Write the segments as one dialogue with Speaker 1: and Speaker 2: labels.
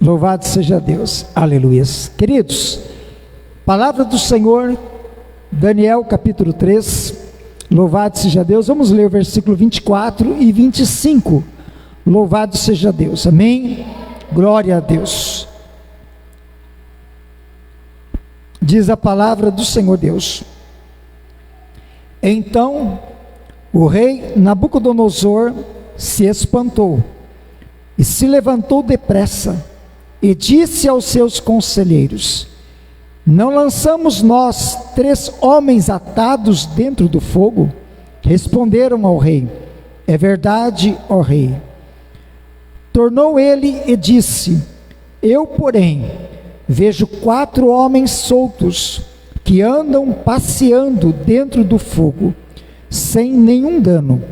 Speaker 1: Louvado seja Deus, aleluia. Queridos, palavra do Senhor, Daniel capítulo 3, louvado seja Deus. Vamos ler o versículo 24 e 25, louvado seja Deus, amém? Glória a Deus. Diz a palavra do Senhor Deus: então o rei Nabucodonosor se espantou e se levantou depressa e disse aos seus conselheiros: não lançamos nós 3 homens atados dentro do fogo? Responderam ao rei: é verdade, ó rei. Tornou ele e disse: eu, porém, vejo 4 homens soltos que andam passeando dentro do fogo, sem nenhum dano,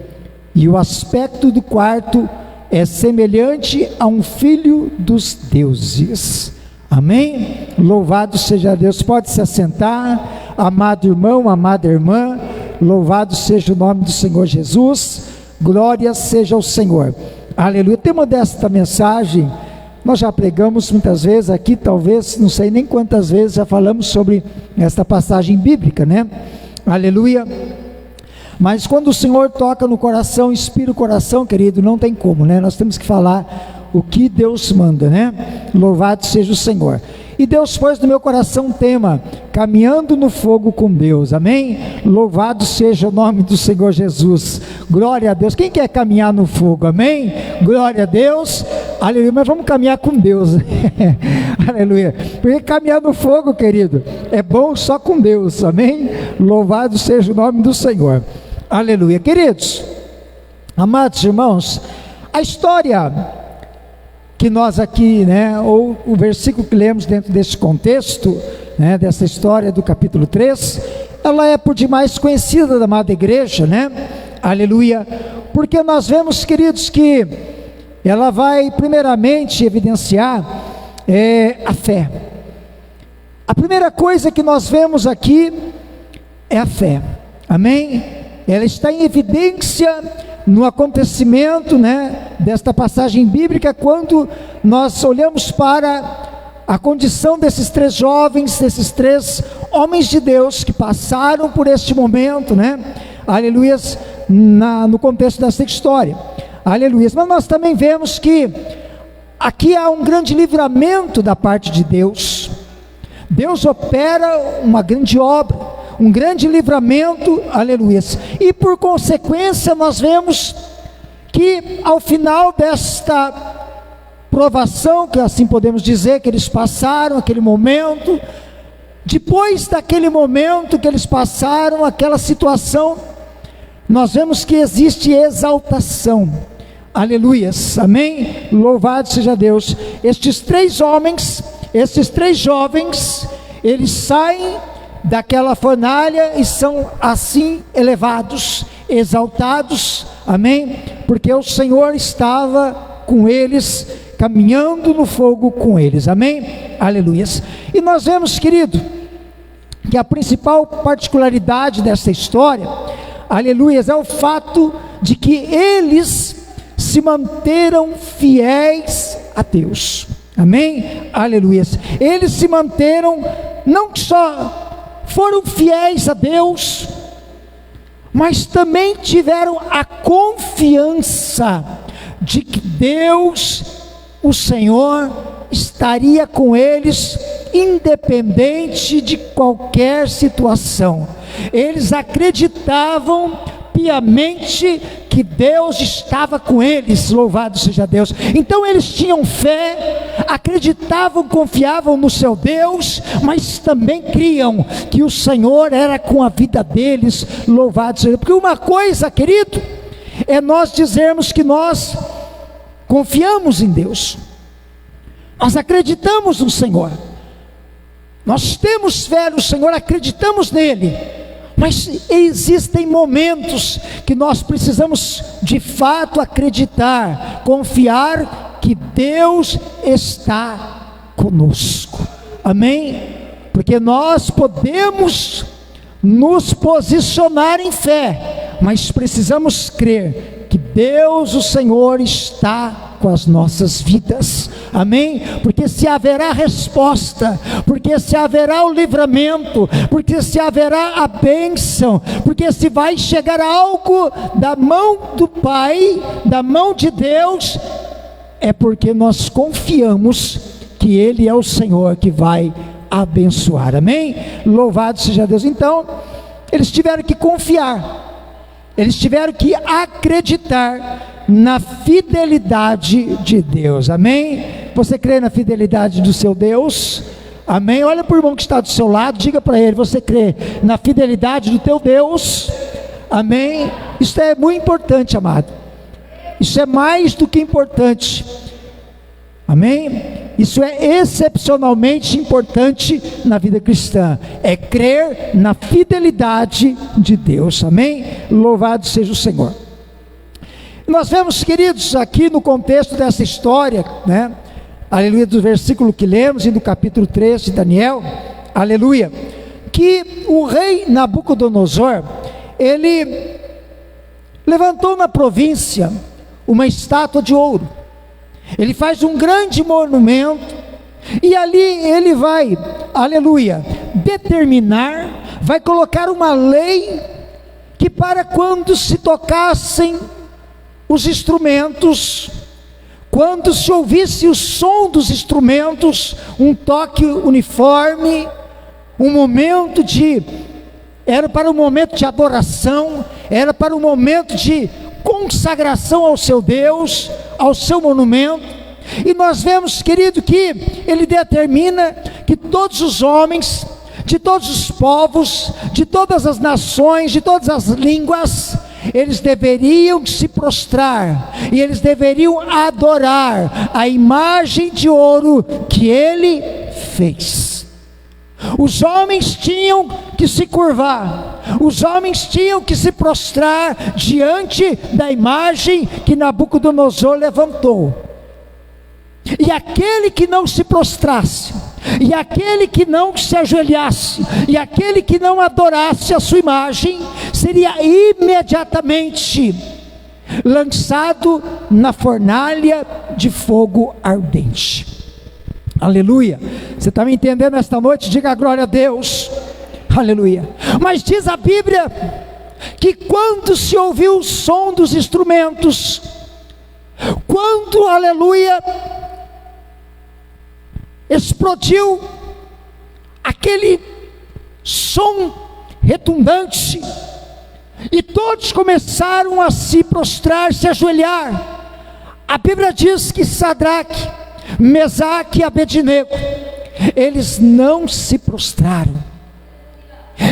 Speaker 1: e o aspecto do quarto é semelhante a um filho dos deuses. Amém? Louvado seja Deus. Pode se assentar, amado irmão, amada irmã. Louvado seja o nome do Senhor Jesus. Glória seja ao Senhor. Aleluia. O tema desta mensagem, nós já pregamos muitas vezes aqui, talvez, não sei nem quantas vezes já falamos sobre esta passagem bíblica, né? Aleluia. Mas quando o Senhor toca no coração, inspira o coração, querido, não tem como, né? Nós temos que falar o que Deus manda, né? Louvado seja o Senhor. E Deus pôs no meu coração um tema: caminhando no fogo com Deus, amém? Louvado seja o nome do Senhor Jesus. Glória a Deus. Quem quer caminhar no fogo, amém? Glória a Deus, aleluia. Mas vamos caminhar com Deus, aleluia. Porque caminhar no fogo, querido, é bom só com Deus, amém? Louvado seja o nome do Senhor, aleluia. Queridos, amados irmãos, a história que nós aqui, né, ou o versículo que lemos dentro desse contexto, né, dessa história do capítulo 3, ela é por demais conhecida da amada igreja, né, aleluia, porque nós vemos, queridos, que ela vai primeiramente evidenciar a fé. A primeira coisa que nós vemos aqui é a fé, amém? Ela está em evidência no acontecimento, né, desta passagem bíblica, quando nós olhamos para a condição desses 3 jovens, desses 3 homens de Deus que passaram por este momento, né, aleluias, no contexto dessa história, aleluias. Mas nós também vemos que aqui há um grande livramento da parte de Deus. Deus opera uma grande obra, um grande livramento, aleluias, e por consequência nós vemos que ao final desta provação, que assim podemos dizer, que eles passaram aquele momento, depois daquele momento que eles passaram, aquela situação, nós vemos que existe exaltação, aleluias, amém? Louvado seja Deus. Estes 3 homens, esses 3 jovens, eles saem daquela fornalha e são assim elevados, exaltados, amém? Porque o Senhor estava com eles, caminhando no fogo com eles, amém? Aleluias. E nós vemos, querido, que a principal particularidade dessa história, aleluias, é o fato de que eles se manteram fiéis a Deus, amém? Aleluias. Eles se manteram, não só foram fiéis a Deus, mas também tiveram a confiança de que Deus, o Senhor, estaria com eles, independente de qualquer situação. Eles acreditavam piamente que Deus estava com eles, louvado seja Deus. Então eles tinham fé, acreditavam, confiavam no seu Deus, mas também criam que o Senhor era com a vida deles, louvado seja Deus. Porque uma coisa, querido, é nós dizermos que nós confiamos em Deus, nós acreditamos no Senhor, nós temos fé no Senhor, acreditamos nele, mas existem momentos que nós precisamos de fato acreditar, confiar que Deus está conosco, amém? Porque nós podemos nos posicionar em fé, mas precisamos crer que Deus, o Senhor, está com as nossas vidas, amém? Porque se haverá resposta, porque se haverá o livramento, porque se haverá a bênção, porque se vai chegar algo da mão do Pai, da mão de Deus, é porque nós confiamos que Ele é o Senhor que vai abençoar, amém? Louvado seja Deus. Então, eles tiveram que confiar, eles tiveram que acreditar na fidelidade de Deus, amém? Você crê na fidelidade do seu Deus? Amém? Olha para o irmão que está do seu lado, diga para ele: você crê na fidelidade do teu Deus? Amém? Isso é muito importante, amado. Isso é mais do que importante, amém? Isso é excepcionalmente importante na vida cristã, é crer na fidelidade de Deus, amém? Louvado seja o Senhor. Nós vemos, queridos, aqui no contexto dessa história, né? Aleluia, do versículo que lemos e do capítulo 3 de Daniel, aleluia, que o rei Nabucodonosor, ele levantou na província uma estátua de ouro. Ele faz um grande monumento, e ali ele vai, aleluia, determinar, vai colocar uma lei, que para quando se tocassem os instrumentos, quando se ouvisse o som dos instrumentos, um toque uniforme, era para um momento de adoração, era para um momento de consagração ao seu Deus, ao seu monumento. E nós vemos, querido, que ele determina que todos os homens, de todos os povos, de todas as nações, de todas as línguas, eles deveriam se prostrar, e eles deveriam adorar a imagem de ouro que ele fez. Os homens tinham que se curvar, os homens tinham que se prostrar diante da imagem que Nabucodonosor levantou. E aquele que não se prostrasse, e aquele que não se ajoelhasse, e aquele que não adorasse a sua imagem, seria imediatamente lançado na fornalha de fogo ardente. Aleluia. Você está me entendendo esta noite? Diga glória a Deus. Aleluia. Mas diz a Bíblia que quando se ouviu o som dos instrumentos, quando, aleluia, explodiu aquele som retumbante, e todos começaram a se prostrar, se ajoelhar, a Bíblia diz que Sadraque, Mesaque e Abednego, eles não se prostraram,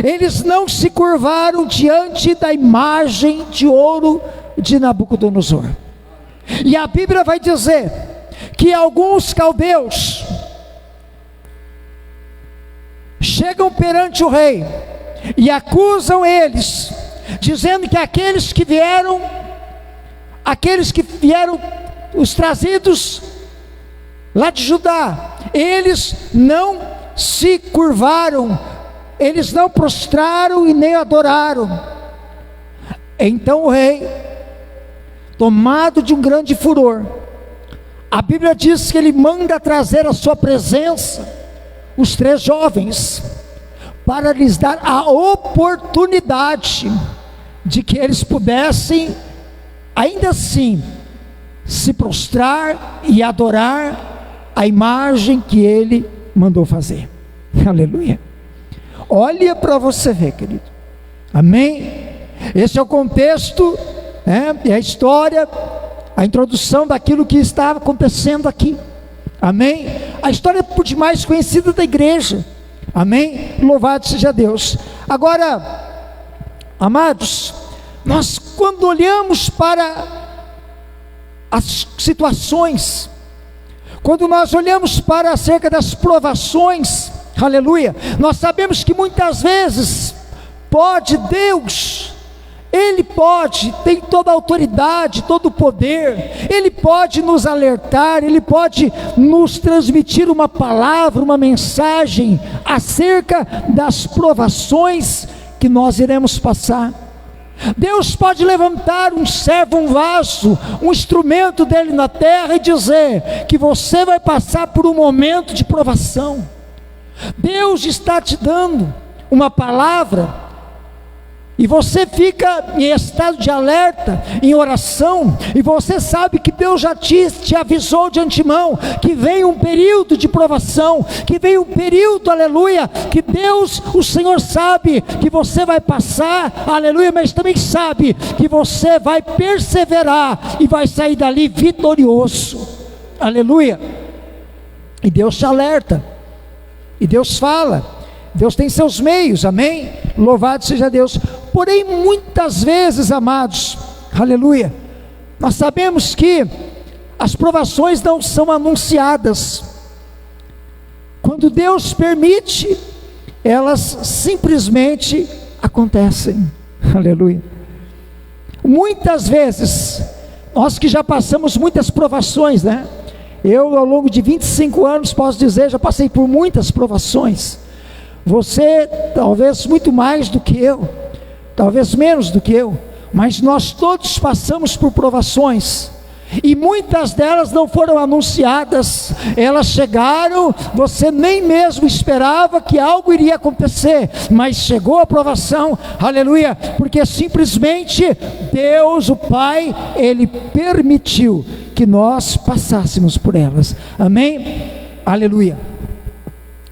Speaker 1: eles não se curvaram diante da imagem de ouro de Nabucodonosor. E a Bíblia vai dizer que alguns caldeus chegam perante o rei e acusam eles, dizendo que aqueles que vieram, os trazidos lá de Judá, eles não se curvaram, eles não prostraram e nem adoraram. Então o rei, tomado de um grande furor, a Bíblia diz que ele manda trazer à sua presença os 3 jovens, para lhes dar a oportunidade de que eles pudessem, ainda assim, se prostrar e adorar a imagem que ele mandou fazer. Aleluia. Olha para você ver, querido. Amém? Esse é o contexto, é a história, a introdução daquilo que estava acontecendo aqui. Amém? A história por demais conhecida da igreja. Amém? Louvado seja Deus. Agora, amados, nós quando olhamos para as situações, quando nós olhamos para acerca das provações, aleluia, nós sabemos que muitas vezes pode Deus, Ele pode, tem toda a autoridade, todo o poder, Ele pode nos alertar, Ele pode nos transmitir uma palavra, uma mensagem acerca das provações que nós iremos passar. Deus pode levantar um servo, um vaso, um instrumento dele na terra e dizer que você vai passar por um momento de provação. Deus está te dando uma palavra e você fica em estado de alerta, em oração, e você sabe que Deus já te avisou de antemão, que vem um período de provação, que vem um período, aleluia, que Deus, o Senhor sabe que você vai passar, aleluia, mas também sabe que você vai perseverar e vai sair dali vitorioso, aleluia. E Deus te alerta, e Deus fala, Deus tem seus meios, amém? Louvado seja Deus. Porém, muitas vezes, amados, aleluia, nós sabemos que as provações não são anunciadas. Quando Deus permite, elas simplesmente acontecem, aleluia. Muitas vezes, nós que já passamos muitas provações, né? Eu, ao longo de 25 anos, posso dizer, já passei por muitas provações. Você, talvez muito mais do que eu, talvez menos do que eu, mas nós todos passamos por provações, e muitas delas não foram anunciadas, elas chegaram, você nem mesmo esperava que algo iria acontecer, mas chegou a provação, aleluia, porque simplesmente Deus, o Pai, Ele permitiu que nós passássemos por elas, amém? Aleluia.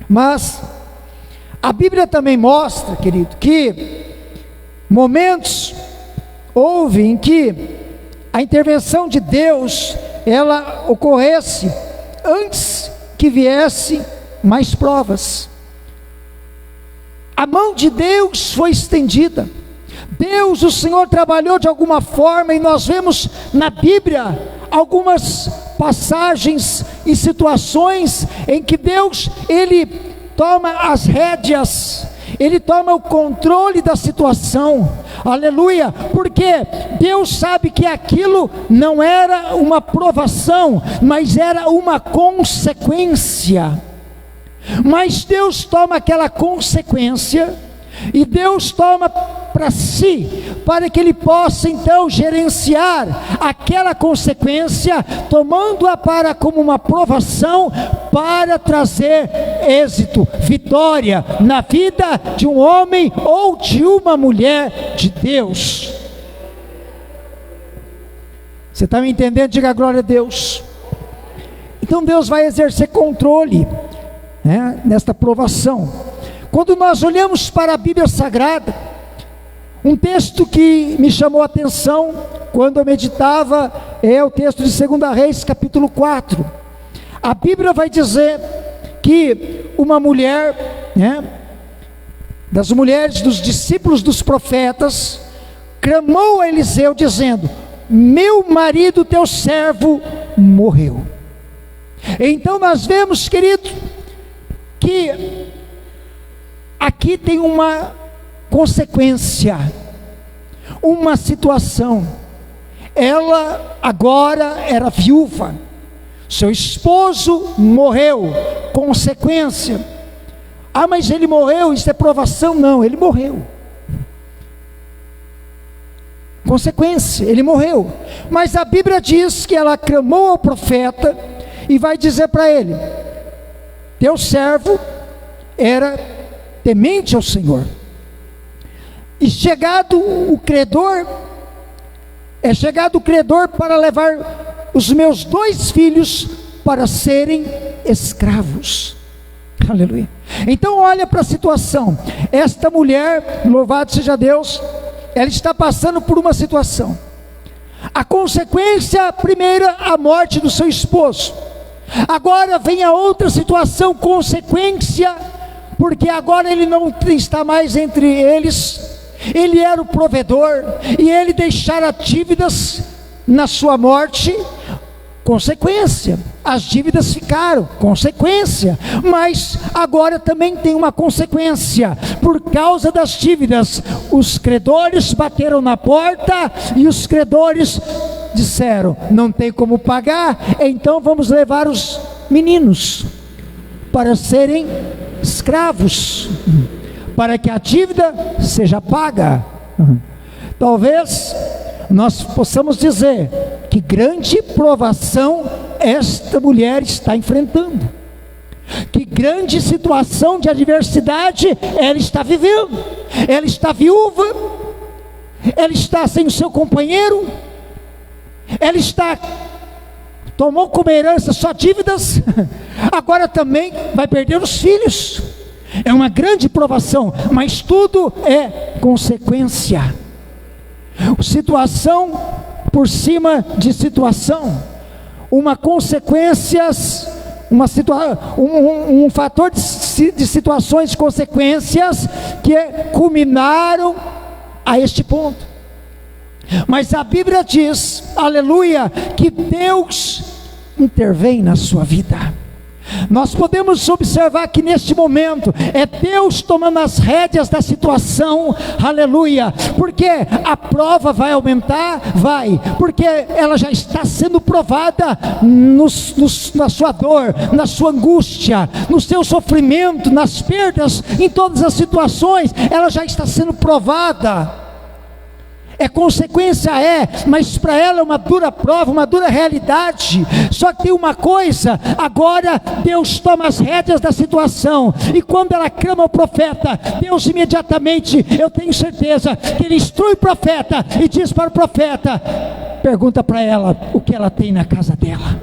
Speaker 1: Mas a Bíblia também mostra, querido, que momentos houve em que a intervenção de Deus, ela ocorresse antes que viesse mais provas. A mão de Deus foi estendida. Deus, o Senhor, trabalhou de alguma forma, e nós vemos na Bíblia algumas passagens e situações em que Deus, Ele toma as rédeas, Ele toma o controle da situação, aleluia, porque Deus sabe que aquilo não era uma provação, mas era uma consequência, mas Deus toma aquela consequência, e Deus toma para si, para que Ele possa então gerenciar aquela consequência, tomando-a para como uma provação, para trazer êxito, vitória na vida de um homem ou de uma mulher de Deus. Você está me entendendo? Diga glória a Deus. Então Deus vai exercer controle, né, nesta provação. Quando nós olhamos para a Bíblia Sagrada, um texto que me chamou a atenção quando eu meditava é o texto de 2 Reis, capítulo 4. A Bíblia vai dizer que uma mulher, né, das mulheres dos discípulos dos profetas, clamou a Eliseu dizendo: meu marido, teu servo, morreu. Então nós vemos, querido, que aqui tem uma consequência, uma situação. Ela agora era viúva, seu esposo morreu, consequência. Ah, mas ele morreu, isso é provação? Não, ele morreu, consequência, ele morreu. Mas a Bíblia diz que ela clamou ao profeta e vai dizer para ele: teu servo era temente ao Senhor, e chegado o credor para levar os meus 2 filhos para serem escravos. Aleluia. Então olha para a situação. Esta mulher, louvado seja Deus, ela está passando por uma situação. A consequência primeira, a morte do seu esposo. Agora vem a outra situação, consequência, porque agora ele não está mais entre eles. Ele era o provedor, e ele deixara dívidas na sua morte. Consequência, as dívidas ficaram, consequência, mas agora também tem uma consequência, por causa das dívidas, os credores bateram na porta, e os credores disseram: não tem como pagar, então vamos levar os meninos para serem escravos, para que a dívida seja paga. Talvez nós possamos dizer que grande provação esta mulher está enfrentando, que grande situação de adversidade ela está vivendo. Ela está viúva, ela está sem o seu companheiro, ela tomou como herança só dívidas, agora também vai perder os filhos. É uma grande provação, mas tudo é consequência. Situação por cima de situação, um fator de situações, consequências que culminaram a este ponto. Mas a Bíblia diz, aleluia, que Deus intervém na sua vida. Nós podemos observar que neste momento é Deus tomando as rédeas da situação, aleluia, porque a prova vai aumentar, porque ela já está sendo provada na sua dor, na sua angústia, no seu sofrimento, nas perdas, em todas as situações, ela já está sendo provada. Consequência mas para ela é uma dura prova, uma dura realidade. Só que tem uma coisa, agora Deus toma as rédeas da situação, e quando ela clama ao profeta, Deus imediatamente, eu tenho certeza, que Ele instrui o profeta, e diz para o profeta, pergunta para ela, o que ela tem na casa dela.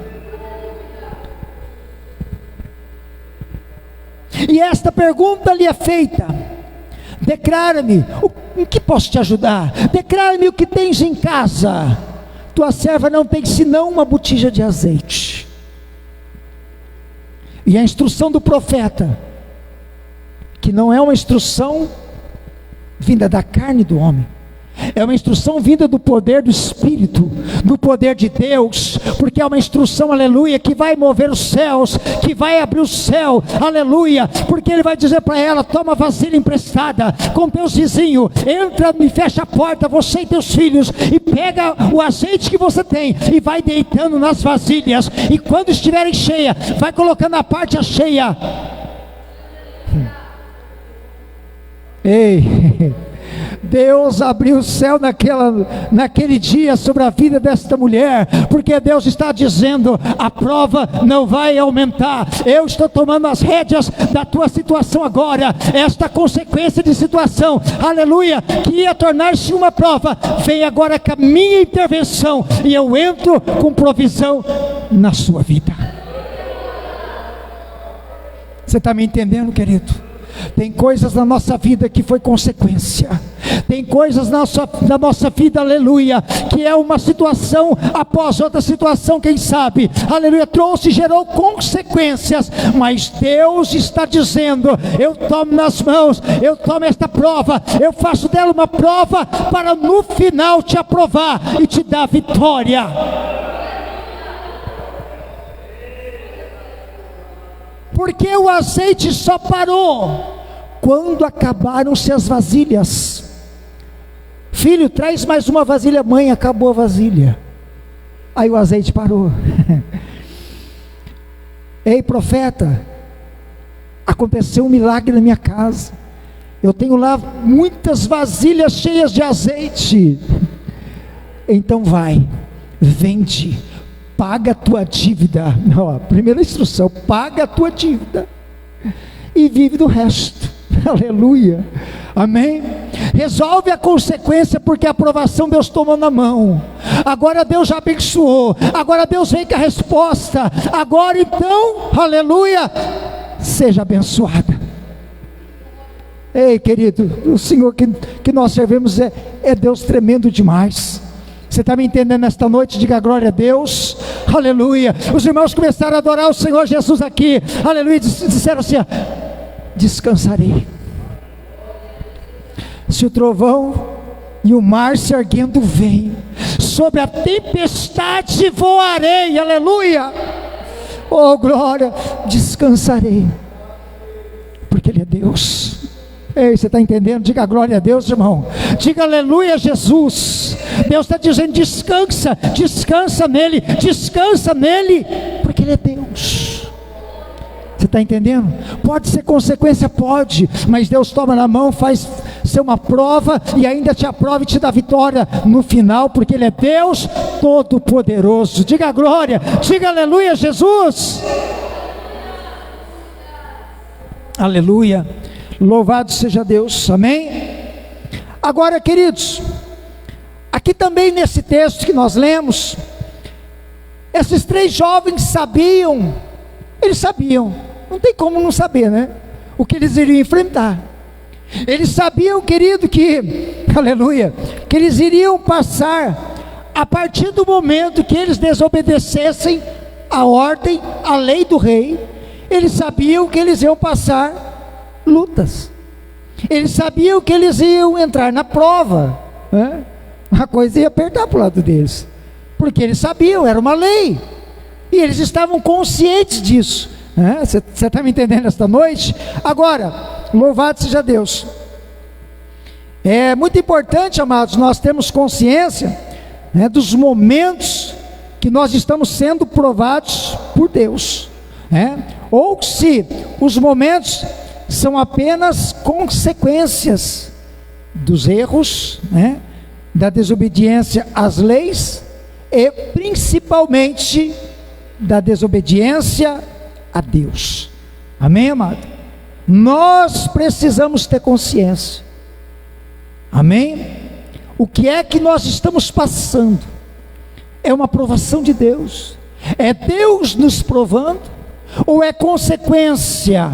Speaker 1: E esta pergunta lhe é feita, declara-me, em que posso te ajudar? Declara-me o que tens em casa. Tua serva não tem senão uma botija de azeite. E a instrução do profeta, que não é uma instrução vinda da carne do homem, é uma instrução vinda do poder do Espírito, do poder de Deus, porque é uma instrução, aleluia, que vai mover os céus, que vai abrir o céu, aleluia, porque Ele vai dizer para ela, toma vasilha emprestada, com teus vizinhos, entra e fecha a porta, você e teus filhos, e pega o azeite que você tem, e vai deitando nas vasilhas, e quando estiverem cheias, vai colocando a parte cheia. Ei, Deus abriu o céu naquele dia sobre a vida desta mulher, porque Deus está dizendo, a prova não vai aumentar, eu estou tomando as rédeas da tua situação agora, esta consequência de situação, aleluia, que ia tornar-se uma prova, vem agora com a minha intervenção, e eu entro com provisão na sua vida. Você está me entendendo, querido? Tem coisas na nossa vida que foi consequência, tem coisas na nossa vida, aleluia, que é uma situação após outra situação, quem sabe, aleluia, gerou consequências, mas Deus está dizendo, eu tomo nas mãos, eu tomo esta prova, eu faço dela uma prova, para no final te aprovar, e te dar vitória. Porque o azeite só parou quando acabaram-se as vasilhas. Filho, traz mais uma vasilha. Mãe, acabou a vasilha. Aí o azeite parou. Ei, profeta, aconteceu um milagre na minha casa, eu tenho lá muitas vasilhas cheias de azeite. Então vai, vende, paga a tua dívida. Primeira instrução, paga a tua dívida e vive do resto. Aleluia, amém? Resolve a consequência, porque a aprovação Deus tomou na mão, agora Deus já abençoou, agora Deus vem com a resposta, agora então, aleluia, seja abençoada. Ei, querido, o Senhor que nós servimos é Deus tremendo demais. Você está me entendendo nesta noite? Diga glória a Deus, aleluia. Os irmãos começaram a adorar o Senhor Jesus aqui, aleluia, disseram assim: descansarei. Se o trovão e o mar se erguendo vem, sobre a tempestade voarei, aleluia, oh glória, descansarei, porque Ele é Deus. Ei, você está entendendo? Diga glória a Deus, irmão. Diga aleluia, Jesus. Deus está dizendo: descansa, descansa nele, porque Ele é Deus. Você está entendendo? Pode ser consequência, pode, mas Deus toma na mão, faz vencer uma prova e ainda te aprova e te dá vitória no final, porque Ele é Deus Todo-Poderoso. Diga glória, diga aleluia, Jesus. Aleluia, louvado seja Deus, amém? Agora, queridos, aqui também nesse texto que nós lemos, esses 3 jovens sabiam, eles sabiam, não tem como não saber, né? O que eles iriam enfrentar. Eles sabiam, querido, que, aleluia, que eles iriam passar, a partir do momento que eles desobedecessem a ordem, a lei do rei, eles sabiam que eles iam passar lutas, eles sabiam que eles iam entrar na prova, né? A coisa ia apertar para o lado deles, porque eles sabiam, era uma lei, e eles estavam conscientes disso. Você está me entendendo esta noite? Agora, louvado seja Deus. É muito importante, amados, nós termos consciência, né, dos momentos que nós estamos sendo provados por Deus, né? Ou se os momentos são apenas consequências dos erros, né, da desobediência às leis e principalmente da desobediência a Deus. Amém, amado? Nós precisamos ter consciência. Amém? O que é que nós estamos passando? É uma provação de Deus? É Deus nos provando? Ou é consequência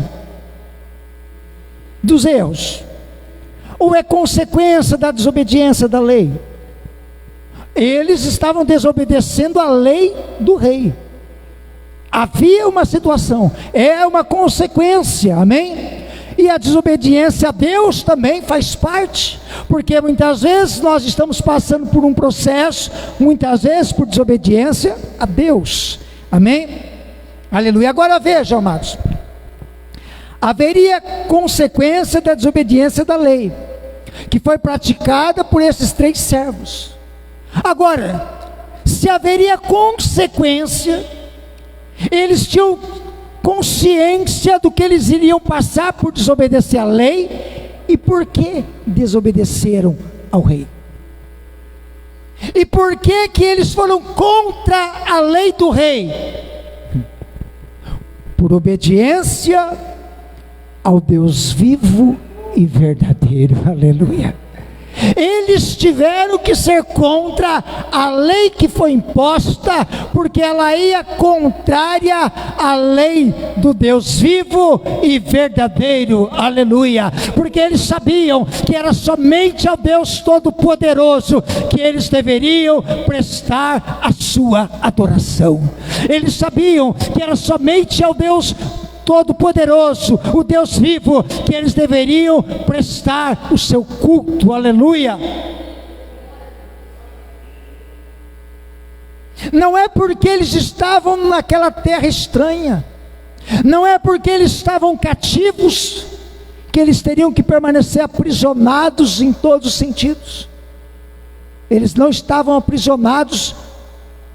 Speaker 1: dos erros? Ou é consequência da desobediência da lei? Eles estavam desobedecendo a lei do rei. Havia uma situação, é uma consequência, amém? E a desobediência a Deus também faz parte, porque muitas vezes nós estamos passando por um processo, muitas vezes por desobediência a Deus, amém? Aleluia. Agora veja, amados, haveria consequência da desobediência da lei, que foi praticada por esses 3 servos. Agora, se haveria consequência, eles tinham consciência do que eles iriam passar por desobedecer a lei. E por que desobedeceram ao rei? E por que que eles foram contra a lei do rei? Por obediência ao Deus vivo e verdadeiro. Aleluia. Eles tiveram que ser contra a lei que foi imposta, porque ela ia contrária à lei do Deus vivo e verdadeiro, aleluia, porque eles sabiam que era somente ao Deus Todo-Poderoso que eles deveriam prestar a sua adoração. Eles sabiam que era somente ao Deus Todo-Poderoso, o Deus vivo, que eles deveriam prestar o seu culto, aleluia. Não é porque eles estavam naquela terra estranha, não é porque eles estavam cativos, que eles teriam que permanecer aprisionados em todos os sentidos. Eles não estavam aprisionados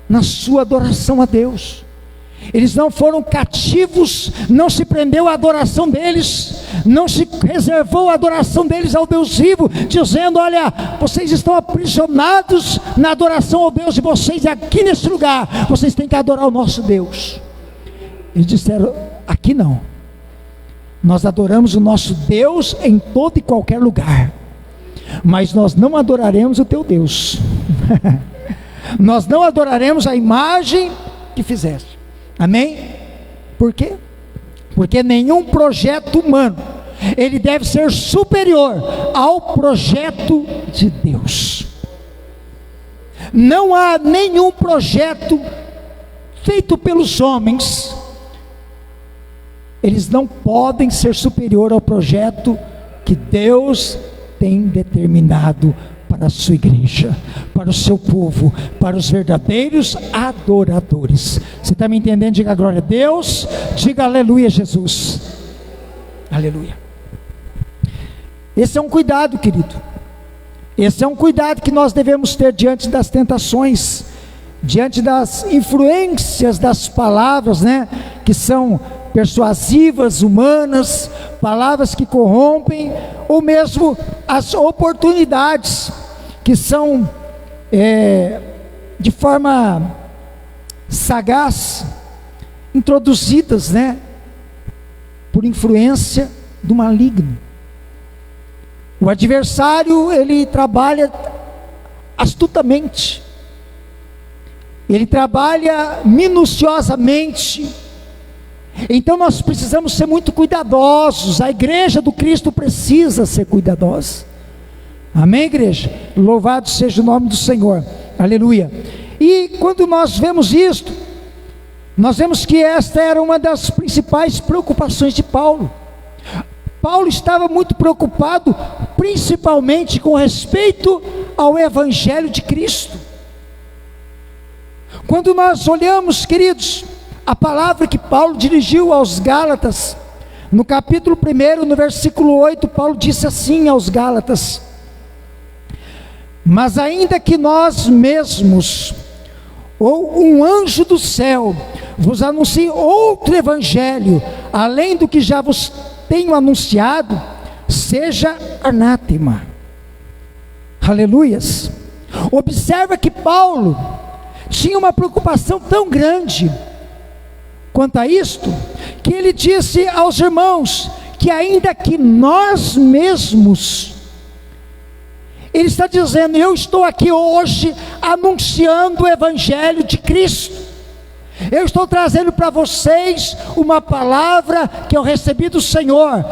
Speaker 1: na sua adoração a Deus. Eles não foram cativos, não se prendeu a adoração deles, não se reservou a adoração deles ao Deus vivo, dizendo: olha, vocês estão aprisionados na adoração ao Deus de vocês, aqui nesse lugar, vocês têm que adorar o nosso Deus. Eles disseram: aqui não, nós adoramos o nosso Deus em todo e qualquer lugar, mas nós não adoraremos o teu Deus. Nós não adoraremos a imagem que fizeste. Amém? Por quê? Porque nenhum projeto humano, ele deve ser superior ao projeto de Deus. Não há nenhum projeto feito pelos homens, eles não podem ser superior ao projeto que Deus tem determinado para a sua igreja, para o seu povo, para os verdadeiros adoradores. Você está me entendendo? Diga glória a Deus, diga aleluia, Jesus. Aleluia. Esse é um cuidado, querido. Esse é um cuidado que nós devemos ter diante das tentações, diante das influências das palavras, né, que são persuasivas, humanas, palavras que corrompem ou mesmo as oportunidades que são de forma sagaz introduzidas, por influência do maligno. O adversário, ele trabalha astutamente, ele trabalha minuciosamente. Então nós precisamos ser muito cuidadosos. A igreja do Cristo precisa ser cuidadosa. Amém, igreja? Louvado seja o nome do Senhor. Aleluia. E quando nós vemos isto, nós vemos que esta era uma das principais preocupações de Paulo. Paulo estava muito preocupado, principalmente com respeito ao Evangelho de Cristo. Quando nós olhamos, queridos, a palavra que Paulo dirigiu aos Gálatas, no capítulo 1, no versículo 8, Paulo disse assim aos Gálatas: mas ainda que nós mesmos, ou um anjo do céu, vos anuncie outro evangelho, além do que já vos tenho anunciado, seja anátema. Aleluias. Observa que Paulo tinha uma preocupação tão grande quanto a isto, que ele disse aos irmãos, que ainda que nós mesmos, ele está dizendo: eu estou aqui hoje anunciando o Evangelho de Cristo, eu estou trazendo para vocês uma palavra que eu recebi do Senhor,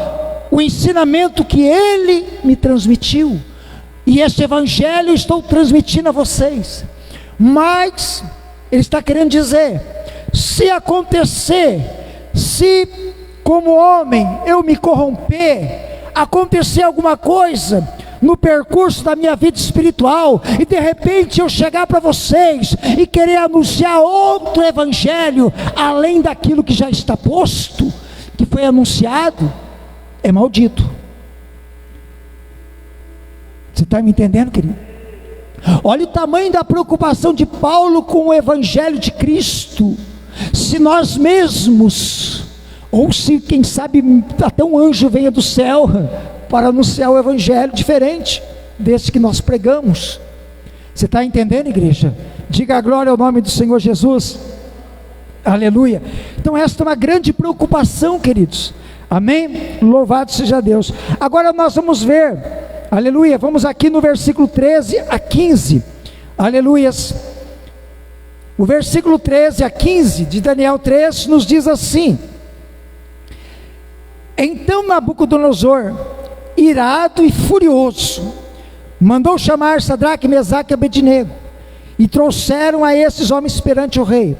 Speaker 1: o ensinamento que Ele me transmitiu, e esse Evangelho eu estou transmitindo a vocês. Mas ele está querendo dizer, se acontecer, se como homem eu me corromper, acontecer alguma coisa no percurso da minha vida espiritual, e de repente eu chegar para vocês e querer anunciar outro evangelho, além daquilo que já está posto, que foi anunciado, é maldito. Você está me entendendo, querido? Olha o tamanho da preocupação de Paulo com o Evangelho de Cristo. Se nós mesmos, ou se quem sabe até um anjo venha do céu para anunciar o Evangelho diferente desse que nós pregamos. Você está entendendo, igreja? Diga a glória ao nome do Senhor Jesus. Aleluia. Então esta é uma grande preocupação, queridos. Amém? Louvado seja Deus. Agora nós vamos ver, aleluia, vamos aqui no versículo 13 a 15, aleluias. O versículo 13 a 15 de Daniel 3 nos diz assim: então Nabucodonosor, irado e furioso, mandou chamar Sadraque, Mesaque e Abednego, e trouxeram a esses homens perante o rei.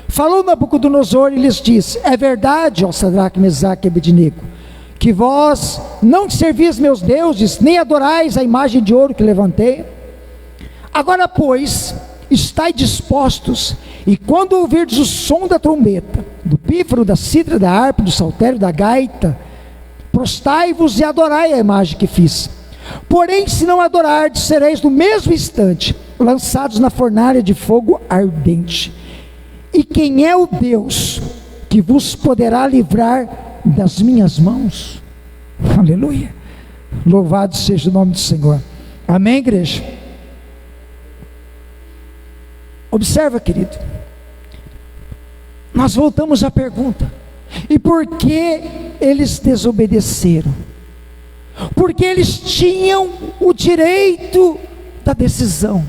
Speaker 1: Falou Nabucodonosor e lhes disse: é verdade, ó Sadraque, Mesaque e Abednego, que vós não servis meus deuses, nem adorais a imagem de ouro que levantei? Agora, pois, estai dispostos, e quando ouvirdes o som da trombeta, do pífaro, da cítara, da harpa, do saltério, da gaita, prostai-vos e adorai a imagem que fiz. Porém, se não adorardes, sereis no mesmo instante lançados na fornalha de fogo ardente. E quem é o Deus que vos poderá livrar das minhas mãos? Aleluia. Louvado seja o nome do Senhor. Amém, igreja? Observa, querido, nós voltamos à pergunta: e por que eles desobedeceram? Porque eles tinham o direito da decisão,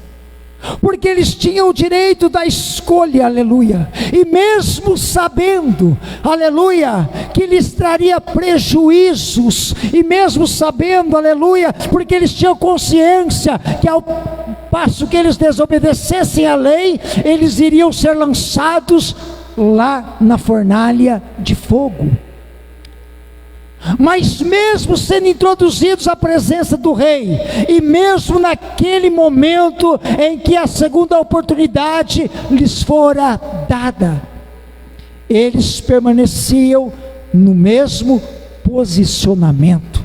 Speaker 1: porque eles tinham o direito da escolha, aleluia, e mesmo sabendo, aleluia, que lhes traria prejuízos, e mesmo sabendo, aleluia, porque eles tinham consciência que ao passo que eles desobedecessem a lei, eles iriam ser lançados lá na fornalha de fogo. Mas mesmo sendo introduzidos à presença do rei, e mesmo naquele momento em que a segunda oportunidade lhes fora dada, eles permaneciam no mesmo posicionamento.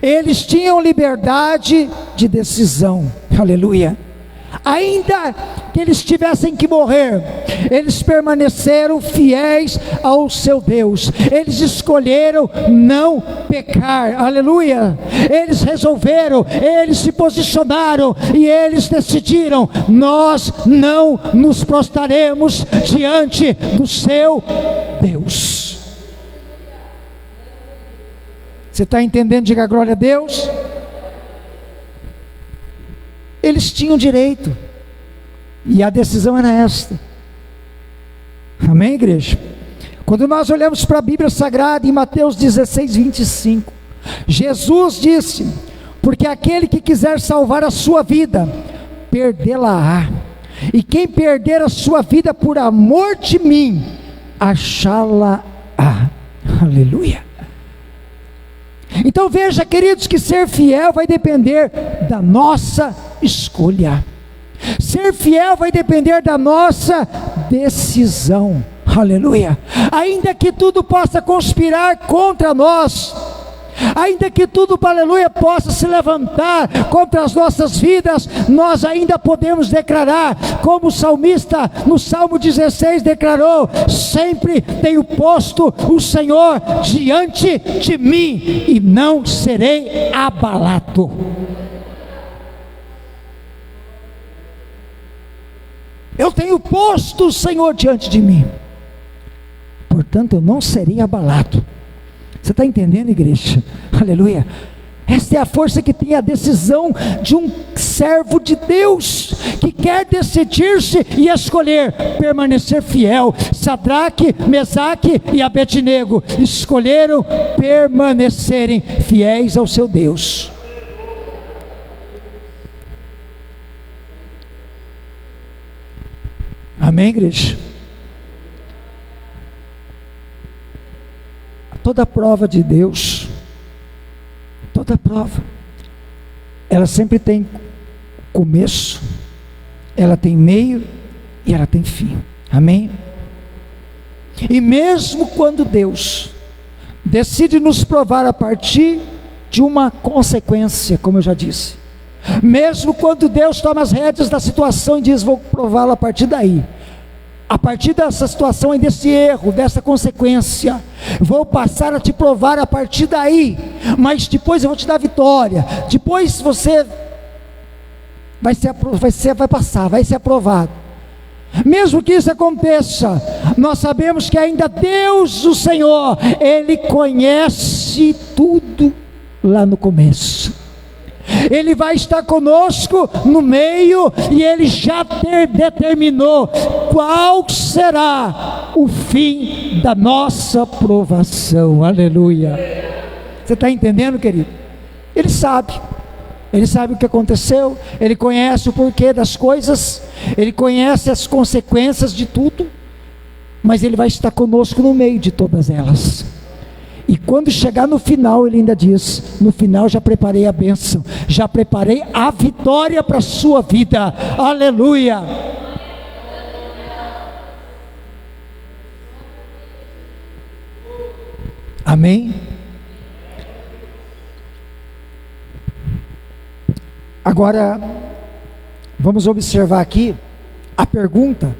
Speaker 1: Eles tinham liberdade de decisão, aleluia. Ainda que eles tivessem que morrer, eles permaneceram fiéis ao seu Deus. Eles escolheram não pecar, aleluia. Eles resolveram, eles se posicionaram e eles decidiram: nós não nos prostraremos diante do seu Deus. Você está entendendo? Diga glória a Deus. Eles tinham direito, e a decisão era esta. Amém, igreja? Quando nós olhamos para a Bíblia Sagrada, em Mateus 16, 25, Jesus disse: porque aquele que quiser salvar a sua vida, perdê-la-á, e quem perder a sua vida por amor de mim, achá-la-á. Aleluia. Então veja, queridos, que ser fiel vai depender da nossa escolha. Ser fiel vai depender da nossa decisão. Aleluia. Ainda que tudo possa conspirar contra nós, ainda que tudo, aleluia, possa se levantar contra as nossas vidas, nós ainda podemos declarar, como o salmista no Salmo 16 declarou: sempre tenho posto o Senhor diante de mim e não serei abalado. Eu tenho posto o Senhor diante de mim, portanto eu não serei abalado. Você está entendendo, igreja? Aleluia. Esta é a força que tem a decisão de um servo de Deus, que quer decidir-se e escolher permanecer fiel. Sadraque, Mesaque e Abednego escolheram permanecerem fiéis ao seu Deus. Amém, igreja? Toda prova de Deus, toda prova, ela sempre tem começo, ela tem meio e ela tem fim. Amém? E mesmo quando Deus decide nos provar a partir de uma consequência, como eu já disse, mesmo quando Deus toma as rédeas da situação e diz: vou prová-lo a partir daí, a partir dessa situação e desse erro, dessa consequência, vou passar a te provar a partir daí, mas depois eu vou te dar vitória, depois você vai ser aprovado. Mesmo que isso aconteça, nós sabemos que ainda Deus, o Senhor, Ele conhece tudo lá no começo. Ele vai estar conosco no meio, e Ele já determinou qual será o fim da nossa provação. Aleluia. Você está entendendo, querido? Ele sabe o que aconteceu, Ele conhece o porquê das coisas, Ele conhece as consequências de tudo, mas Ele vai estar conosco no meio de todas elas. E quando chegar no final, Ele ainda diz: no final já preparei a bênção, já preparei a vitória para a sua vida. Aleluia. Amém? Agora, vamos observar aqui a pergunta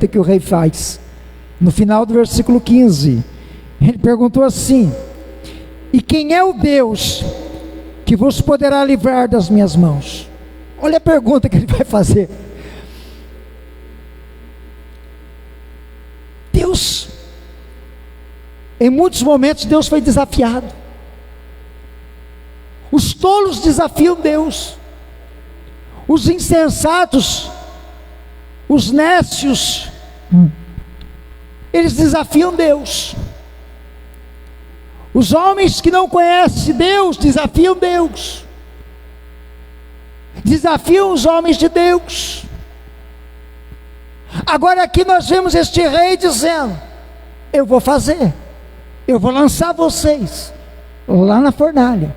Speaker 1: que o rei faz, no final do versículo 15. Ele perguntou assim: e quem é o Deus que vos poderá livrar das minhas mãos? Olha a pergunta que ele vai fazer. Deus, em muitos momentos Deus foi desafiado. Os tolos desafiam Deus, os insensatos, os nécios, eles desafiam Deus. Os homens que não conhecem Deus desafiam Deus, desafiam os homens de Deus. Agora aqui nós vemos este rei dizendo: eu vou fazer, eu vou lançar vocês lá na fornalha.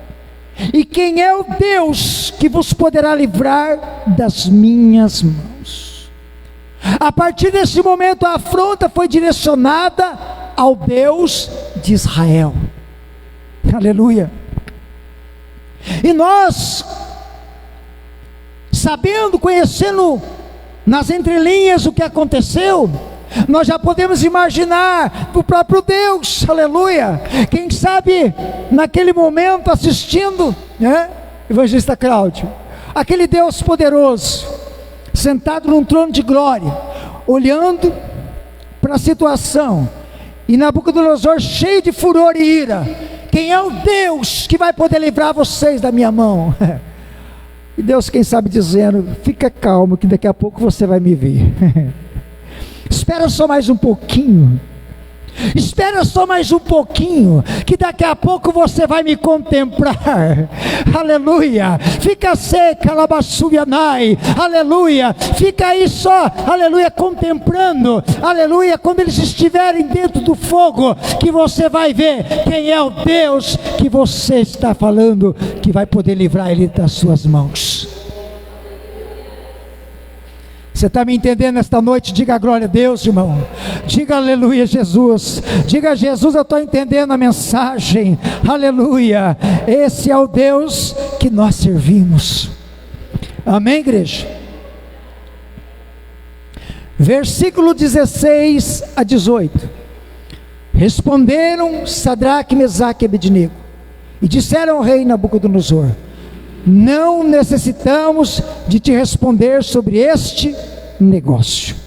Speaker 1: E quem é o Deus que vos poderá livrar das minhas mãos? A partir desse momento a afronta foi direcionada ao Deus de Israel. Aleluia. E nós sabendo, conhecendo nas entrelinhas o que aconteceu, nós já podemos imaginar o próprio Deus, aleluia, quem sabe naquele momento assistindo, né, evangelista Cláudio, aquele Deus poderoso, sentado num trono de glória, olhando para a situação, e Nabucodonosor cheio de furor e ira: quem é o Deus que vai poder livrar vocês da minha mão? E Deus, quem sabe, dizendo: fica calmo que daqui a pouco você vai me ver. Espera só mais um pouquinho. Espera só mais um pouquinho, que daqui a pouco você vai me contemplar. Aleluia. Fica seca, labassubianai. Aleluia. Fica aí só, aleluia, contemplando. Aleluia. Quando eles estiverem dentro do fogo, que você vai ver quem é o Deus que você está falando, que vai poder livrar ele das suas mãos. Você está me entendendo esta noite? Diga glória a Deus, irmão. Diga aleluia, Jesus. Diga: Jesus, eu estou entendendo a mensagem. Aleluia. Esse é o Deus que nós servimos. Amém, igreja? Versículo 16 a 18. Responderam Sadraque, Mesaque e Abednego e disseram ao rei Nabucodonosor: não necessitamos de te responder sobre este negócio.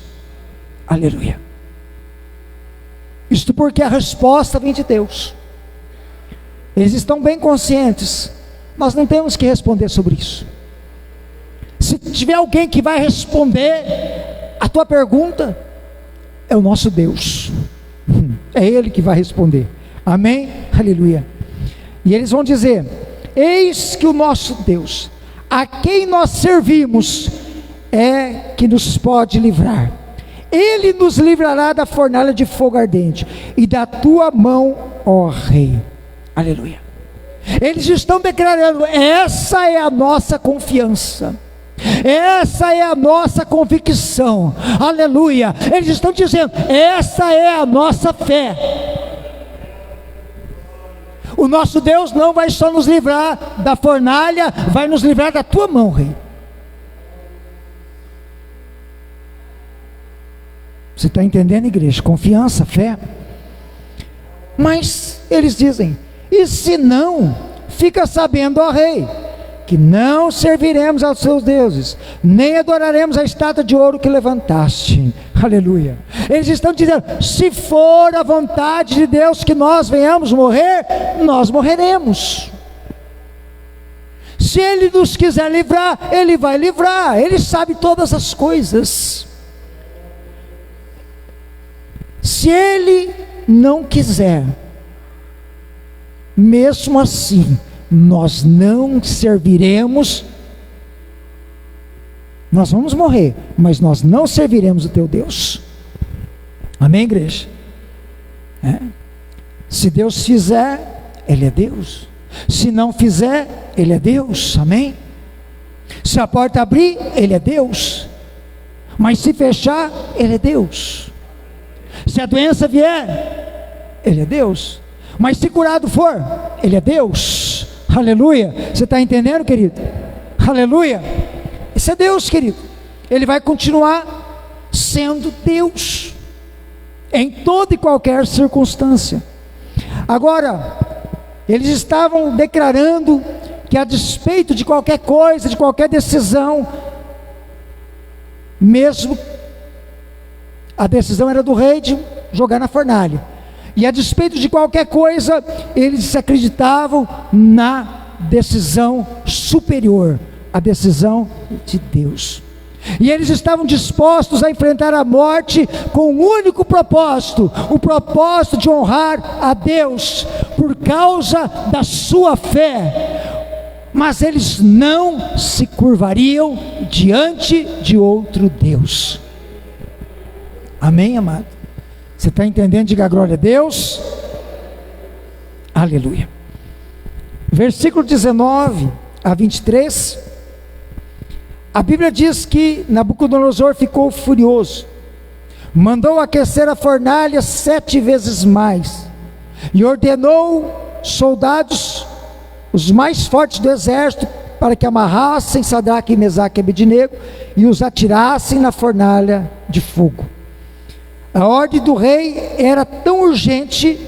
Speaker 1: Aleluia. Isto porque a resposta vem de Deus. Eles estão bem conscientes. Nós não temos que responder sobre isso. Se tiver alguém que vai responder a tua pergunta, é o nosso Deus. É Ele que vai responder. Amém? Aleluia. E eles vão dizer: eis que o nosso Deus, a quem nós servimos, é que nos pode livrar. Ele nos livrará da fornalha de fogo ardente e da tua mão, ó rei. Aleluia. Eles estão declarando: essa é a nossa confiança, essa é a nossa convicção. Aleluia. Eles estão dizendo: essa é a nossa fé. O nosso Deus não vai só nos livrar da fornalha, vai nos livrar da tua mão, rei. Você está entendendo, igreja? Confiança, fé. Mas eles dizem: e se não, fica sabendo, ó rei, que não serviremos aos seus deuses, nem adoraremos a estátua de ouro que levantaste. Aleluia. Eles estão dizendo: se for a vontade de Deus que nós venhamos morrer, nós morreremos. Se Ele nos quiser livrar, Ele vai livrar. Ele sabe todas as coisas. Se Ele não quiser, mesmo assim, nós não serviremos. Nós vamos morrer, mas nós não serviremos o teu Deus. Amém, igreja? Se Deus fizer, Ele é Deus. Se não fizer, Ele é Deus. Amém? Se a porta abrir, Ele é Deus. Mas se fechar, Ele é Deus. Se a doença vier, Ele é Deus. Mas se curado for, Ele é Deus. Aleluia. Você está entendendo, querido? Aleluia. Esse é Deus, querido. Ele vai continuar sendo Deus em toda e qualquer circunstância. Agora, eles estavam declarando que, a despeito de qualquer coisa, de qualquer decisão, mesmo a decisão era do rei de jogar na fornalha, e a despeito de qualquer coisa, eles acreditavam na decisão superior, a decisão de Deus. E eles estavam dispostos a enfrentar a morte com um único propósito, o propósito de honrar a Deus por causa da sua fé. Mas eles não se curvariam diante de outro Deus. Amém, amado? Você está entendendo? Diga glória a Deus. Aleluia. Versículo 19 a 23. A Bíblia diz que Nabucodonosor ficou furioso, mandou aquecer a fornalha 7 vezes mais, e ordenou soldados, os mais fortes do exército, para que amarrassem Sadraque, Mesaque e Abednego e os atirassem na fornalha de fogo. A ordem do rei era tão urgente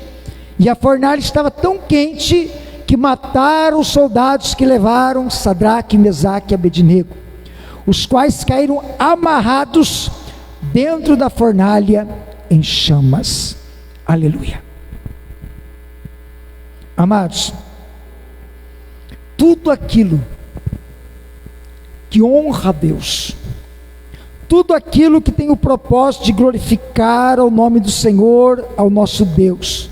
Speaker 1: e a fornalha estava tão quente que mataram os soldados que levaram Sadraque, Mesaque e Abednego, os quais caíram amarrados dentro da fornalha em chamas. Aleluia. Amados, tudo aquilo que honra a Deus, tudo aquilo que tem o propósito de glorificar ao nome do Senhor, ao nosso Deus,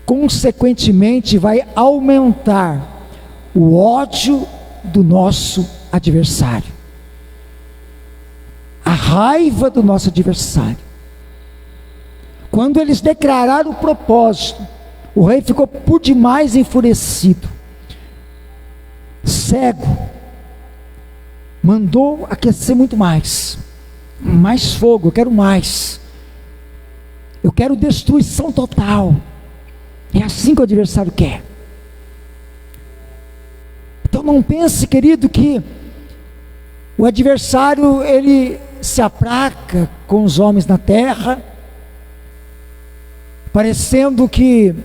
Speaker 1: consequentemente vai aumentar o ódio do nosso adversário, a raiva do nosso adversário. Quando eles declararam o propósito, o rei ficou por demais enfurecido, cego, mandou aquecer muito mais fogo, eu quero mais, eu quero destruição total. É assim que o adversário quer. Então não pense, querido, que o adversário ele se apraca com os homens na terra, parecendo que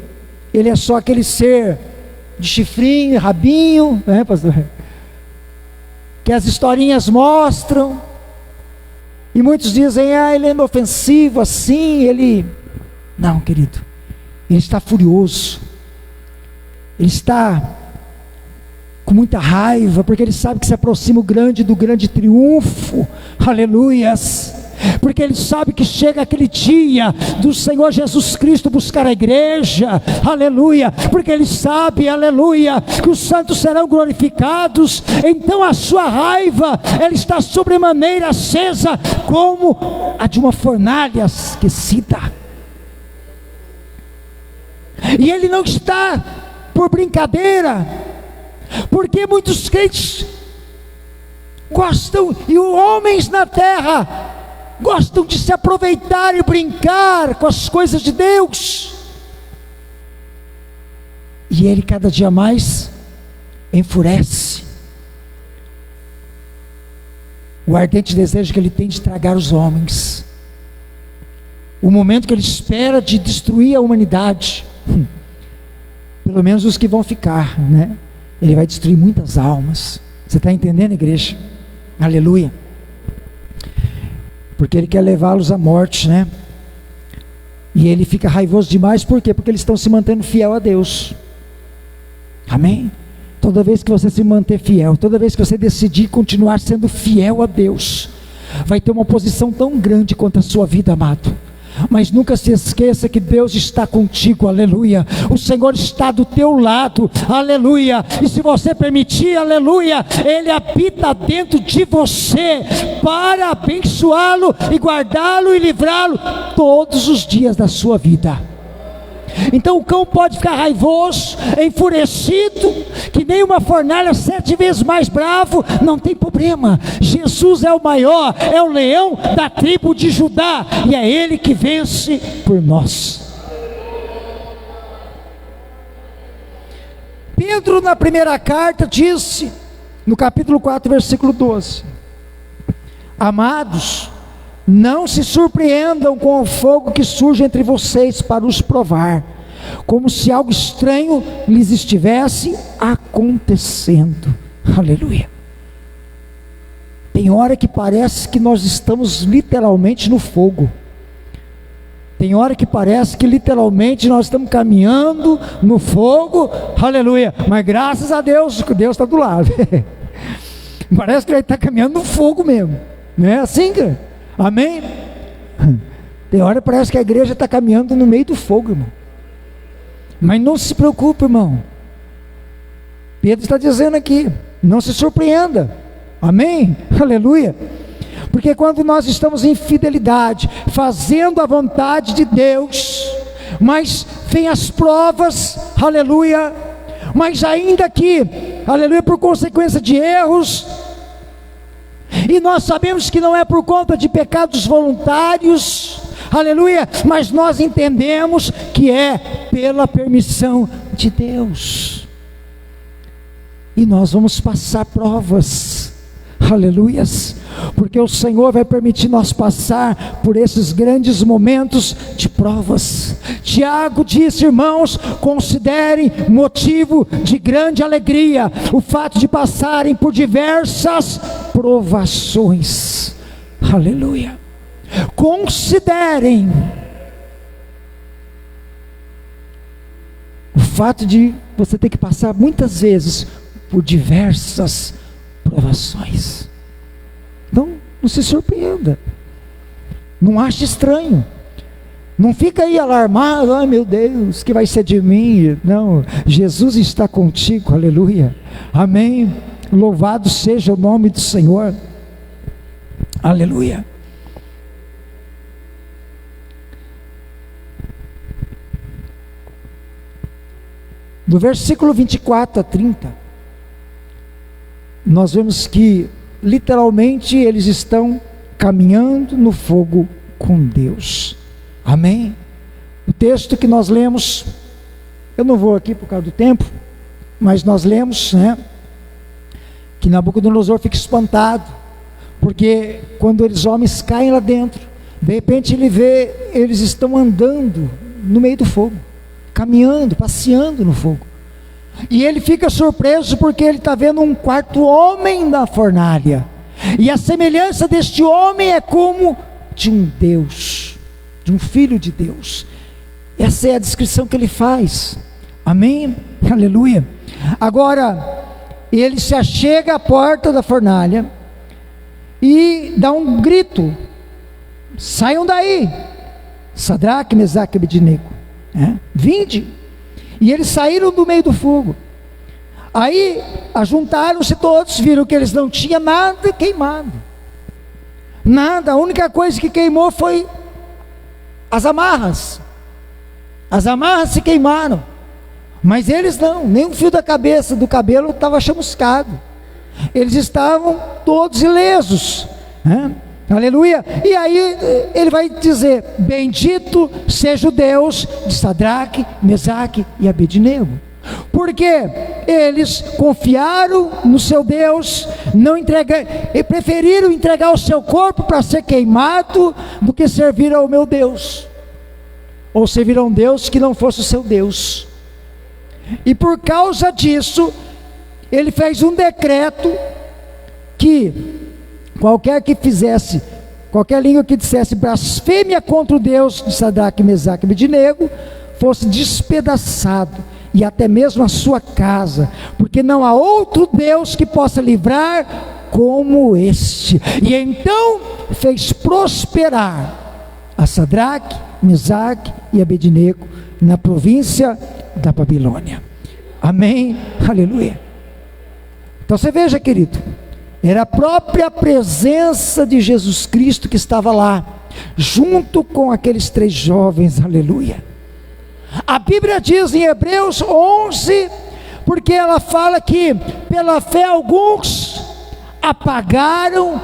Speaker 1: ele é só aquele ser de chifrinho, rabinho, né, pastor? Que as historinhas mostram, e muitos dizem, ele é inofensivo assim, ele... Não, querido, ele está furioso, ele está com muita raiva, porque ele sabe que se aproxima do grande triunfo, aleluias, porque ele sabe que chega aquele dia do Senhor Jesus Cristo buscar a igreja, aleluia, porque ele sabe, aleluia, que os santos serão glorificados. Então a sua raiva, ela está sobremaneira acesa, como a de uma fornalha esquecida, e ele não está por brincadeira, porque muitos crentes gostam, e os homens na terra gostam de se aproveitar e brincar com as coisas de Deus, e ele cada dia mais enfurece. O ardente desejo que ele tem de tragar os homens, o momento que ele espera de destruir a humanidade, pelo menos os que vão ficar, né? Ele vai destruir muitas almas. Você está entendendo, igreja? Aleluia. Porque ele quer levá-los à morte, né? E ele fica raivoso demais, por quê? Porque eles estão se mantendo fiel a Deus. Amém? Toda vez que você se manter fiel, toda vez que você decidir continuar sendo fiel a Deus, vai ter uma oposição tão grande contra a sua vida, amado. Mas nunca se esqueça que Deus está contigo, aleluia. O Senhor está do teu lado, aleluia. E se você permitir, aleluia, Ele habita dentro de você para abençoá-lo e guardá-lo e livrá-lo todos os dias da sua vida. Então o cão pode ficar raivoso, enfurecido, que nem uma fornalha 7 vezes mais bravo, não tem problema. Jesus é o maior, é o leão da tribo de Judá, e é Ele que vence por nós. Pedro na primeira carta disse, no capítulo 4, versículo 12: Amados, não se surpreendam com o fogo que surge entre vocês para os provar, como se algo estranho lhes estivesse acontecendo. Aleluia. Tem hora que parece que nós estamos literalmente no fogo. Tem hora que parece que literalmente nós estamos caminhando no fogo. Aleluia. Mas graças a Deus, que Deus está do lado. Parece que ele está caminhando no fogo mesmo. Não é assim, cara? Amém? Tem hora que parece que a igreja está caminhando no meio do fogo, irmão. Mas não se preocupe, irmão. Pedro está dizendo aqui, não se surpreenda. Amém? Aleluia. Porque quando nós estamos em fidelidade, fazendo a vontade de Deus, mas vem as provas, aleluia, mas ainda que, aleluia, por consequência de erros, e nós sabemos que não é por conta de pecados voluntários, aleluia, mas nós entendemos que é pela permissão de Deus. E nós vamos passar provas, aleluias, porque o Senhor vai permitir nós passar por esses grandes momentos de provas. Tiago disse: irmãos, considerem motivo de grande alegria o fato de passarem por diversas provações, aleluia. Considerem o fato de você ter que passar muitas vezes por diversas provações. Então, não se surpreenda, não ache estranho, não fica aí alarmado: ai meu Deus, que vai ser de mim? Não, Jesus está contigo, aleluia, amém, louvado seja o nome do Senhor, aleluia. Do versículo 24 a 30, nós vemos que literalmente eles estão caminhando no fogo com Deus, amém? O texto que nós lemos, eu não vou aqui por causa do tempo, mas nós lemos, que Nabucodonosor fica espantado, porque quando os homens caem lá dentro, de repente ele vê, eles estão andando no meio do fogo, caminhando, passeando no fogo, e ele fica surpreso porque ele está vendo um quarto homem na fornalha, e a semelhança deste homem é como de um Deus, de um filho de Deus. Essa é a descrição que ele faz, amém, aleluia. Agora ele se achega à porta da fornalha e dá um grito: saiam daí, Sadraque, Mesaque e Abednego, vinde. E eles saíram do meio do fogo. Aí ajuntaram-se todos, viram que eles não tinham nada queimado, nada, a única coisa que queimou foi as amarras. As amarras se queimaram, mas eles não, nem um fio da cabeça, do cabelo estava chamuscado, eles estavam todos ilesos, aleluia. E aí ele vai dizer: bendito seja o Deus de Sadraque, Mesaque e Abednego, porque eles confiaram no seu Deus, e preferiram entregar o seu corpo para ser queimado do que servir ao meu Deus, ou servir a um Deus que não fosse o seu Deus. E por causa disso, ele fez um decreto que qualquer língua que dissesse blasfêmia contra o Deus de Sadraque, Mesaque e Abednego fosse despedaçado, e até mesmo a sua casa, porque não há outro Deus que possa livrar como este. E então fez prosperar a Sadraque, Mesaque e Abednego na província da Babilônia, amém, aleluia. Então você veja, querido, era a própria presença de Jesus Cristo que estava lá, junto com aqueles 3 jovens, aleluia. A Bíblia diz em Hebreus 11, porque ela fala que pela fé alguns apagaram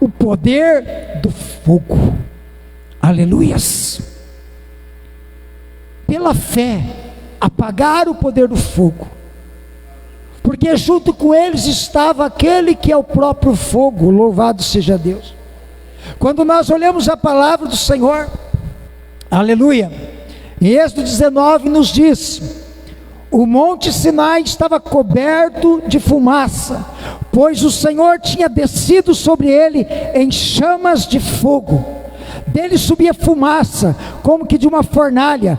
Speaker 1: o poder do fogo, aleluias. Pela fé apagaram o poder do fogo, porque junto com eles estava aquele que é o próprio fogo, louvado seja Deus. Quando nós olhamos a palavra do Senhor, aleluia, em Êxodo 19 nos diz: o monte Sinai estava coberto de fumaça, pois o Senhor tinha descido sobre ele em chamas de fogo, dele subia fumaça como que de uma fornalha,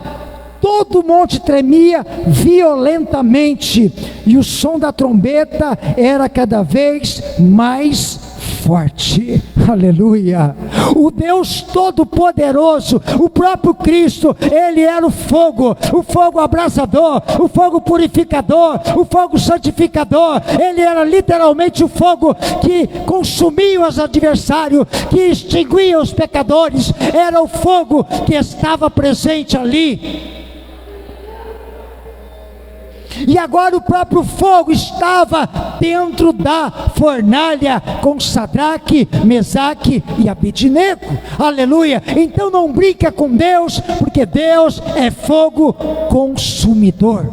Speaker 1: todo o monte tremia violentamente, e o som da trombeta era cada vez mais forte, aleluia. O Deus Todo-Poderoso, o próprio Cristo, Ele era o fogo abrasador, o fogo purificador, o fogo santificador. Ele era literalmente o fogo que consumia os adversários, que extinguia os pecadores. Era o fogo que estava presente ali. E agora o próprio fogo estava dentro da fornalha com Sadraque, Mesaque e Abednego, aleluia. Então não brinca com Deus, porque Deus é fogo consumidor.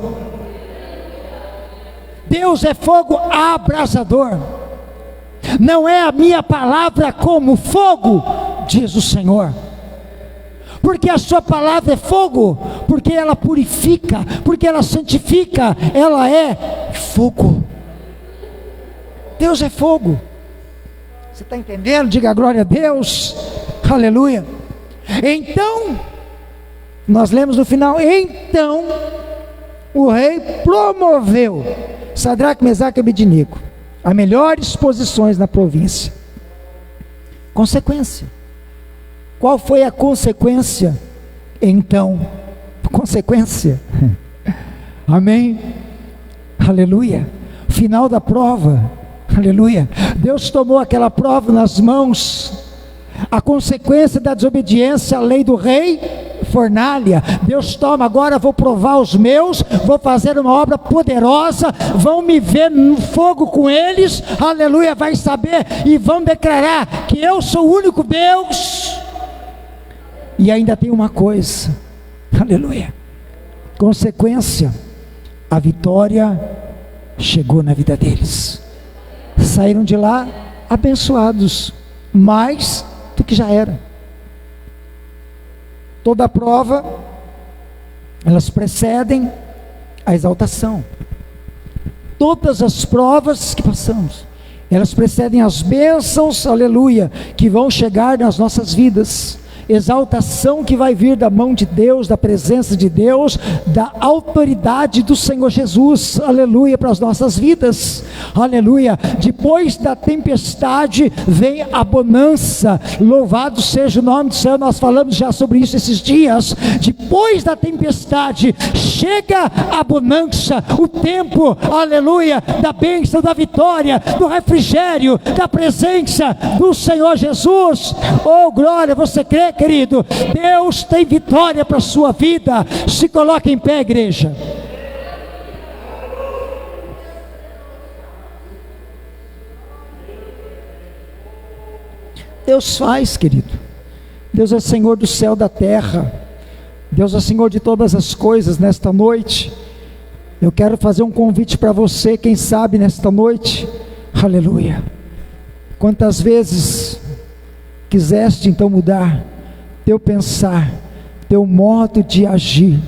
Speaker 1: Deus é fogo abrasador. Não é a minha palavra como fogo, diz o Senhor. Porque a sua palavra é fogo, porque ela purifica, porque ela santifica, ela é fogo. Deus é fogo. Você está entendendo? Diga glória a Deus. Aleluia. Então, nós lemos no final, então o rei promoveu Sadraque, Mesaque e Abednego a melhores posições na província. Consequência. Qual foi a consequência? Então, consequência. Amém? Aleluia. Final da prova. Aleluia. Deus tomou aquela prova nas mãos. A consequência da desobediência à lei do rei, fornalha. Deus toma, agora vou provar os meus, vou fazer uma obra poderosa, vão me ver no fogo com eles, aleluia, vai saber, e vão declarar que eu sou o único Deus. E ainda tem uma coisa, aleluia, consequência, a vitória chegou na vida deles, saíram de lá abençoados, mais do que já era. Toda prova, elas precedem a exaltação. Todas as provas que passamos, elas precedem as bênçãos, aleluia, que vão chegar nas nossas vidas. Exaltação que vai vir da mão de Deus, da presença de Deus, da autoridade do Senhor Jesus, aleluia, para as nossas vidas, aleluia. Depois da tempestade vem a bonança, louvado seja o nome do Senhor. Nós falamos já sobre isso esses dias. Depois da tempestade chega a bonança, o tempo, aleluia, da bênção, da vitória, do refrigério, da presença do Senhor Jesus. Oh glória, você crê, querido? Deus tem vitória para a sua vida. Se coloque em pé, igreja. Deus faz, querido. Deus é Senhor do céu e da terra. Deus é Senhor de todas as coisas. Nesta noite eu quero fazer um convite para você, quem sabe nesta noite, aleluia, quantas vezes quiseste então mudar teu pensar, teu modo de agir.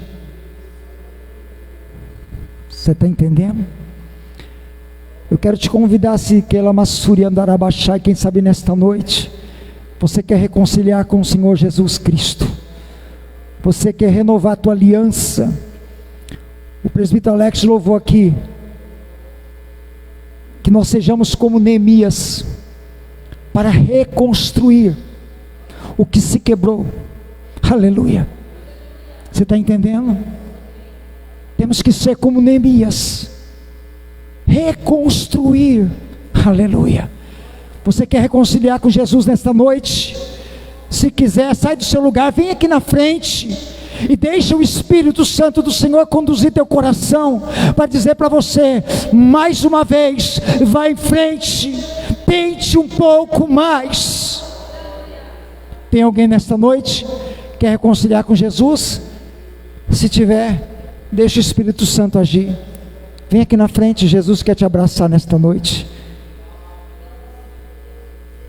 Speaker 1: Você está entendendo? Eu quero te convidar, se que ela massuri andará baixar, quem sabe nesta noite você quer reconciliar com o Senhor Jesus Cristo, você quer renovar a tua aliança. O presbítero Alex louvou aqui que nós sejamos como Neemias para reconstruir o que se quebrou. Aleluia. Você está entendendo? Temos que ser como Neemias, reconstruir. Aleluia. Você quer reconciliar com Jesus nesta noite? Se quiser, sai do seu lugar, vem aqui na frente e deixa o Espírito Santo do Senhor conduzir teu coração, para dizer para você, mais uma vez, vai em frente, tente um pouco mais. Tem alguém nesta noite que quer reconciliar com Jesus? Se tiver, deixa o Espírito Santo agir. Vem aqui na frente, Jesus quer te abraçar nesta noite.